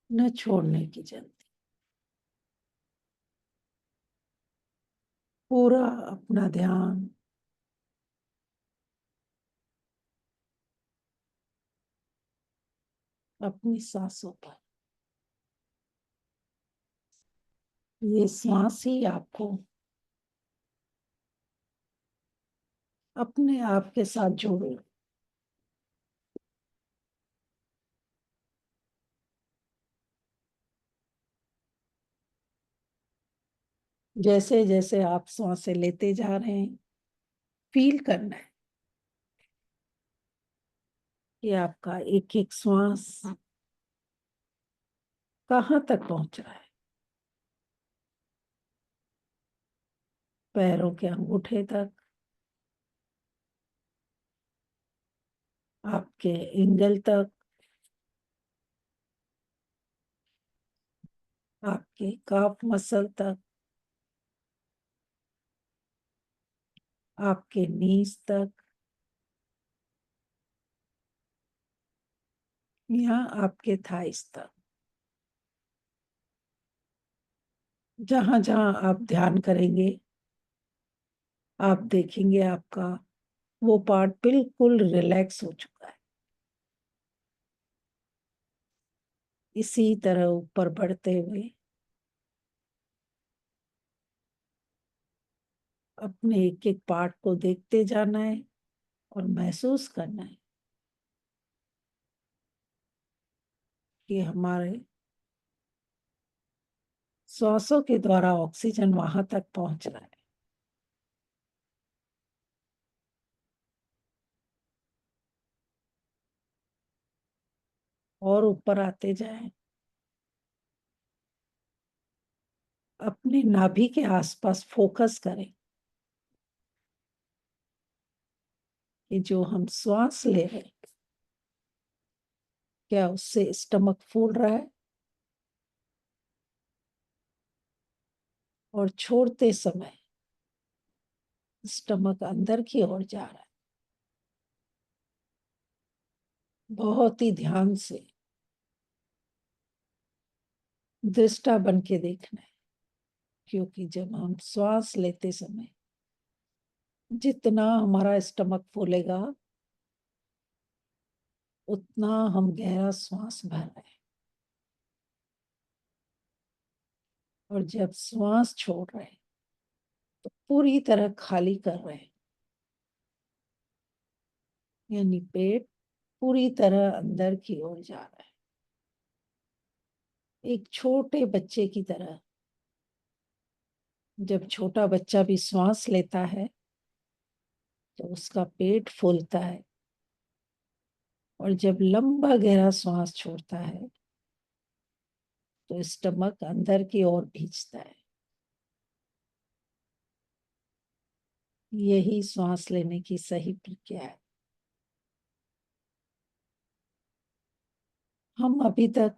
न छोड़ने की जल्दी। पूरा अपना ध्यान अपनी सांसों पर। ये सांस ही आपको अपने आप के साथ जोड़े। जैसे जैसे आप सांसें लेते जा रहे हैं, फील करना है कि आपका एक एक श्वास कहाँ तक पहुंच रहा है। पैरों के अंगूठे तक, आपके एंगल तक, आपके काफ मसल तक, आपके नीज तक, या आपके थाइस तक। जहां जहां आप ध्यान करेंगे, आप देखेंगे आपका वो पार्ट बिल्कुल रिलैक्स हो चुका है। इसी तरह ऊपर बढ़ते हुए अपने एक एक पार्ट को देखते जाना है और महसूस करना है कि हमारे श्वासों के द्वारा ऑक्सीजन वहां तक पहुंच रहा है। और ऊपर आते जाएं, अपने नाभि के आसपास फोकस करें कि जो हम श्वास ले रहे हैं, क्या उससे स्टमक फूल रहा है, और छोड़ते समय स्टमक अंदर की ओर जा रहा है। बहुत ही ध्यान से दृष्टा बन के देखना है, क्योंकि जब हम श्वास लेते समय जितना हमारा स्टमक फूलेगा, उतना हम गहरा श्वास भर रहे हैं। और जब श्वास छोड़ रहे हैं तो पूरी तरह खाली कर रहे हैं, यानी पेट पूरी तरह अंदर की ओर जा रहा है। एक छोटे बच्चे की तरह, जब छोटा बच्चा भी श्वास लेता है तो उसका पेट फूलता है, और जब लंबा गहरा श्वास छोड़ता है तो स्टमक अंदर की ओर खींचता है। यही श्वास लेने की सही प्रक्रिया है। हम अभी तक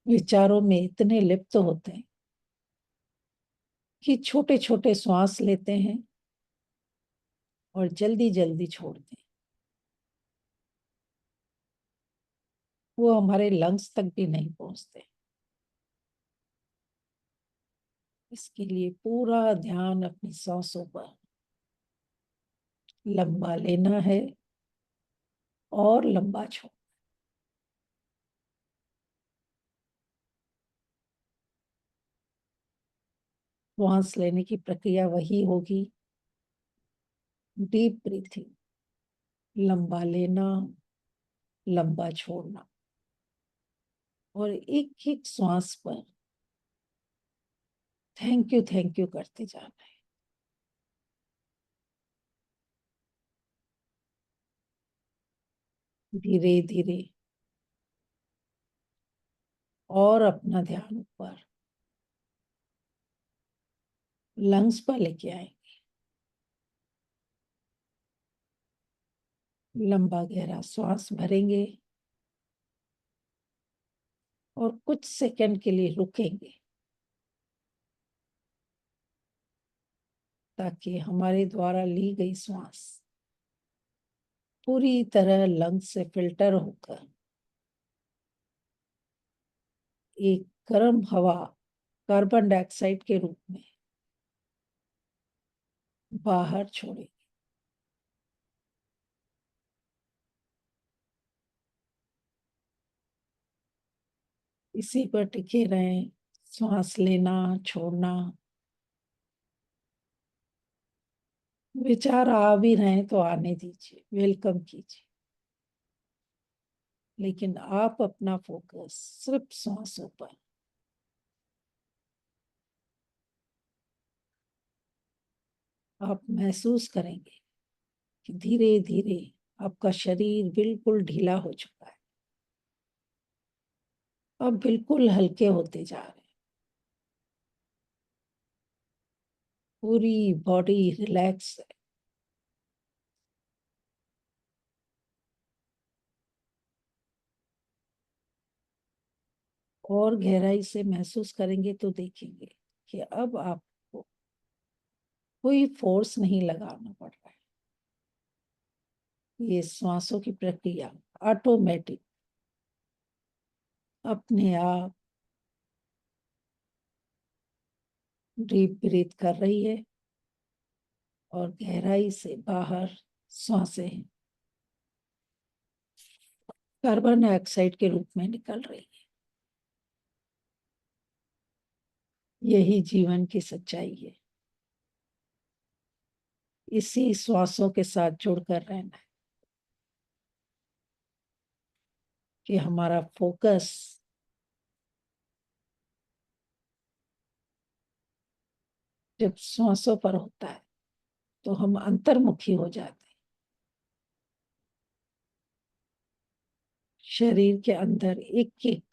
विचारों में इतने लिप्त होते हैं कि छोटे छोटे श्वास लेते हैं और जल्दी जल्दी छोड़ते हैं। वो हमारे लंग्स तक भी नहीं पहुंचते। इसके लिए पूरा ध्यान अपनी सांसों पर। लंबा लेना है और लंबा छोड़। श्वास लेने की प्रक्रिया वही होगी, डीप ब्रीथिंग, लंबा लेना, लंबा छोड़ना, और एक एक श्वास पर थैंक यू करते जाना है। धीरे धीरे और अपना ध्यान ऊपर लंग्स पर लेके आए। लंबा गहरा श्वास भरेंगे और कुछ सेकंड के लिए रुकेंगे, ताकि हमारे द्वारा ली गई श्वास पूरी तरह लंग्स से फिल्टर होकर एक गर्म हवा कार्बन डाइऑक्साइड के रूप में बाहर छोड़ेंगे। इसी पर टिके रहें, श्वास लेना छोड़ना। विचार आ भी रहे तो आने दीजिए, वेलकम कीजिए, लेकिन आप अपना फोकस सिर्फ सांसों पर। आप महसूस करेंगे कि धीरे धीरे आपका शरीर बिल्कुल ढीला हो चुका है। अब बिल्कुल हल्के होते जा रहे हैं। पूरी बॉडी रिलैक्स है। और गहराई से महसूस करेंगे तो देखेंगे कि अब आपको कोई फोर्स नहीं लगाना पड़ रहा है। ये श्वासों की प्रक्रिया ऑटोमेटिक अपने आप डीप ब्रीथ कर रही है और गहराई से बाहर सांसें कार्बन डाइऑक्साइड के रूप में निकल रही है। यही जीवन की सच्चाई है। इसी श्वासों के साथ जुड़कर रहना है कि हमारा फोकस जब श्वासों पर होता है तो हम अंतर्मुखी हो जाते हैं। शरीर के अंदर एक एक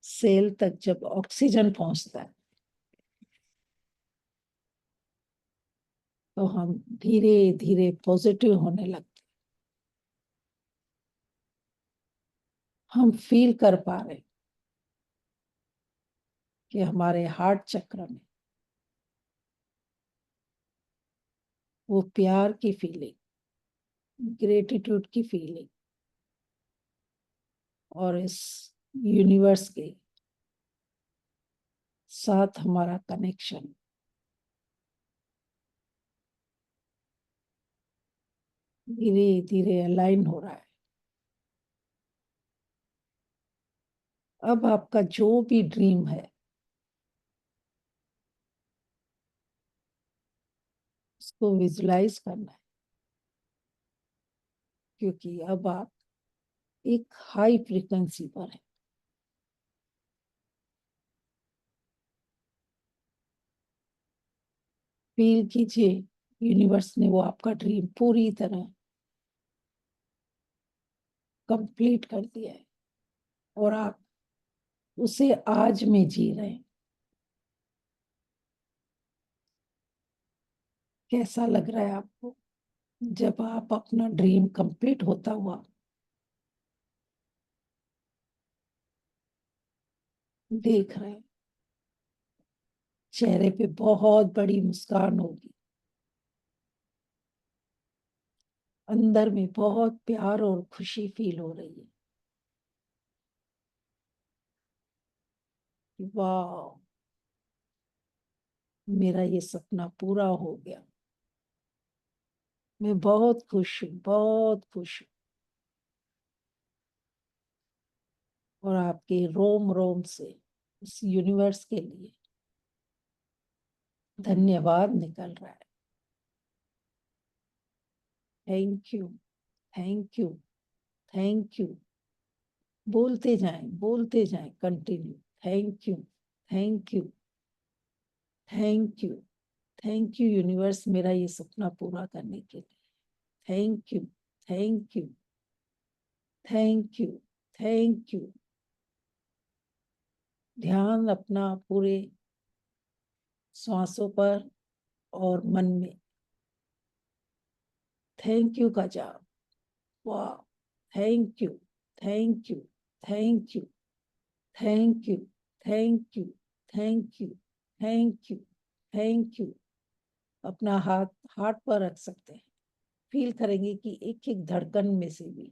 सेल तक जब ऑक्सीजन पहुंचता है तो हम धीरे धीरे पॉजिटिव होने लगते हैं। हम फील कर पा रहे हैं कि हमारे हार्ट चक्र में वो प्यार की फीलिंग, ग्रेटिट्यूड की फीलिंग और इस यूनिवर्स के साथ हमारा कनेक्शन धीरे धीरे अलाइन हो रहा है। अब आपका जो भी ड्रीम है उसको विजुलाइज करना है, क्योंकि अब आप एक हाई फ्रीक्वेंसी पर है। फील कीजिए यूनिवर्स ने वो आपका ड्रीम पूरी तरह कंप्लीट कर दिया है और आप उसे आज में जी रहे हैं। कैसा लग रहा है आपको जब आप अपना ड्रीम कंप्लीट होता हुआ देख रहे हैं? चेहरे पे बहुत बड़ी मुस्कान होगी, अंदर में बहुत प्यार और खुशी फील हो रही है। वाह, मेरा ये सपना पूरा हो गया। मैं बहुत खुश हूँ, बहुत खुश हूँ। और आपके रोम रोम से इस यूनिवर्स के लिए धन्यवाद निकल रहा है। Thank you, thank you, thank you. बोलते जाएं continue. Thank you, thank you, thank you, thank you universe मेरा ये सपना पूरा करने के लिए। Thank you, thank you, thank you, thank you. ध्यान अपना पूरे श्वासों पर और मन में थैंक यू का जाप। वाह, thank you, thank you, thank you, thank you, thank you, thank you, thank you, thank you. अपना हाथ हार्ट पर रख सकते हैं। फील करेंगे कि एक एक धड़कन में से भी